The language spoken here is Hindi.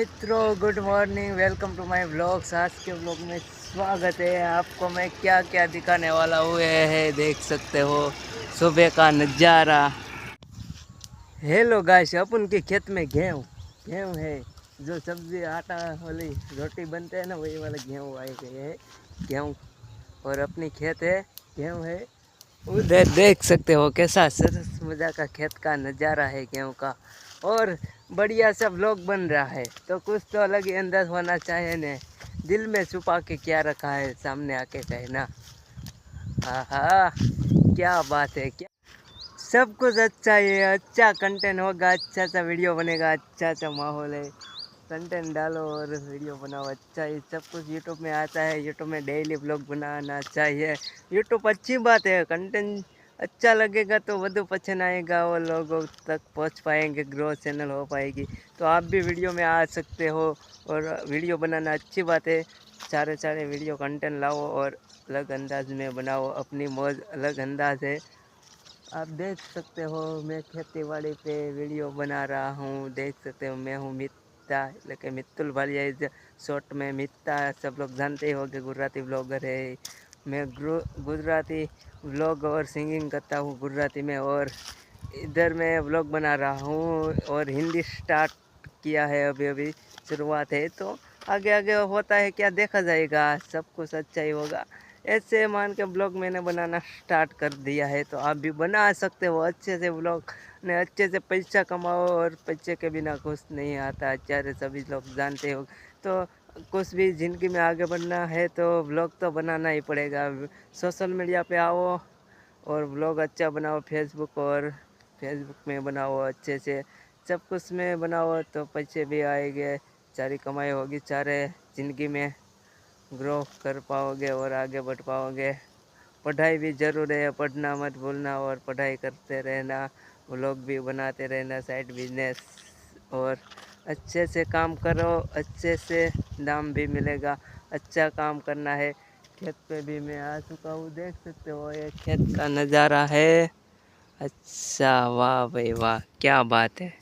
मित्रों, good morning. Welcome to my vlogs. आज के व्लॉग में स्वागत है। आपको मैं क्या क्या दिखाने वाला हुए है देख सकते हो। सुबह का नज़ारा। हेलो गाइस, अपन के खेत में गेहूँ गेहूँ है। जो सब्जी आटा वाली रोटी बनते हैं ना, वही वाला गेहूँ आए गए है। गेहूँ और अपनी खेत है, गेहूँ है। उधर देख सकते हो कैसा सरस मजा का खेत का नज़ारा है गेहूँ का। और बढ़िया सा व्लॉग बन रहा है तो कुछ तो अलग ही अंदाज होना चाहिए ने। दिल में छुपा के क्या रखा है सामने आके कहना। आहा, क्या बात है। क्या सब कुछ अच्छा है, अच्छा कंटेंट होगा, अच्छा सा वीडियो बनेगा, अच्छा सा माहौल है। कंटेंट डालो और वीडियो बनाओ। अच्छा ही सब कुछ यूट्यूब में आता है। यूट्यूब में डेली व्लॉग बनाना चाहिए। यूट्यूब अच्छी बात है, कंटेंट अच्छा लगेगा तो વધુ पसंद आएगा और लोगों तक पहुंच पाएंगे, ग्रो चैनल हो पाएगी। तो आप भी वीडियो में आ सकते हो और वीडियो बनाना अच्छी बात है। सारे सारे वीडियो कंटेंट लाओ और अलग अंदाज में बनाओ। अपनी मौज अलग अंदाज है। आप देख सकते हो मैं खेती बाड़ी पे वीडियो बना रहा हूँ। देख सकते हो मैं हूँ मित्ता, लेकिन मित्तुल भालिया इज शॉर्ट में मित्ता। सब लोग जानते ही होंगे, गुजराती ब्लॉगर है। मैं गुजराती व्लॉग और सिंगिंग करता हूँ गुजराती में। और इधर मैं व्लॉग बना रहा हूँ और हिंदी स्टार्ट किया है, अभी अभी शुरुआत है। तो आगे आगे होता है क्या देखा जाएगा, सब कुछ अच्छा ही होगा। ऐसे मान के ब्लॉग मैंने बनाना स्टार्ट कर दिया है, तो आप भी बना सकते हो अच्छे से ब्लॉग ने। अच्छे से पैसा कमाओ और पैसे के बिना कुछ नहीं आता, अच्छे सभी लोग जानते हो। तो कुछ भी ज़िंदगी में आगे बढ़ना है तो ब्लॉग तो बनाना ही पड़ेगा। सोशल मीडिया पे आओ और ब्लॉग अच्छा बनाओ। फेसबुक में बनाओ अच्छे से, सब कुछ में बनाओ तो पैसे भी आएंगे, सारी कमाई होगी, सारे ज़िंदगी में ग्रो कर पाओगे और आगे बढ़ पाओगे। पढ़ाई भी ज़रूर है, पढ़ना मत भूलना और पढ़ाई करते रहना। व्लॉग भी बनाते रहना, साइड बिजनेस। और अच्छे से काम करो, अच्छे से दाम भी मिलेगा। अच्छा काम करना है। खेत पे भी मैं आ चुका हूँ, देख सकते हो ये खेत का नज़ारा है। अच्छा, वाह भाई वाह, क्या बात है।